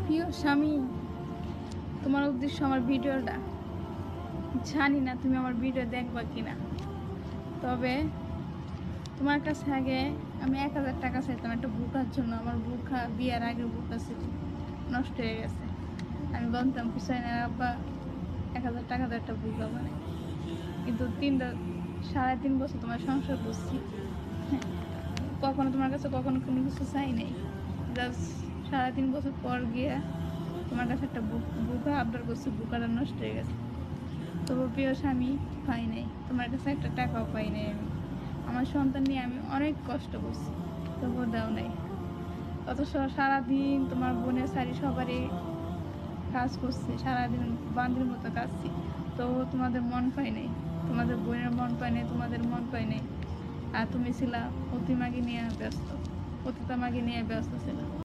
প্রিয় স্বামী, তোমার উদ্দেশ্য আমার ভিডিওটা, জানি না তুমি আমার ভিডিও দেখবা কিনা। তবে তোমার কাছে আগে আমি 1000 টাকা চাইতাম একটা বুকার জন্য। আমার বুকা বিয়ার আগে বুকা ছিল, নষ্ট হয়ে গেছে। আমি বলতাম হুসাইন আর আব্বা 1000 টাকা দিয়ে একটা বুকা বানাই। কিন্তু 3.5 বছর তোমার সংসার করছি, কখনো তোমার কাছে কখনো কোনো কিছু চাই নাই। জাস্ট 3.5 বছর পর গিয়ে তোমার কাছে একটা বুকা আবদার করছি, বুকাটা নষ্ট হয়ে গেছে। তবু প্রিয় স্বামী, পাই নাই তোমার কাছে একটা টাকাও পাই নাই। আমি আমার সন্তান নিয়ে আমি অনেক কষ্ট করছি, তবুও দাও নাই। অথচ সারাদিন তোমার বোনের শাড়ি সবারই কাজ করছে, সারাদিন বান্দির মতো কাজছি, তো তোমাদের মন পাই নাই, তোমাদের বোনের মন পাই নাই, তোমাদের মন পাই নাই। আর তুমি ছিলা অতিমাকে নিয়ে ব্যস্ত, অতিতামাকে নিয়ে ব্যস্ত ছিল।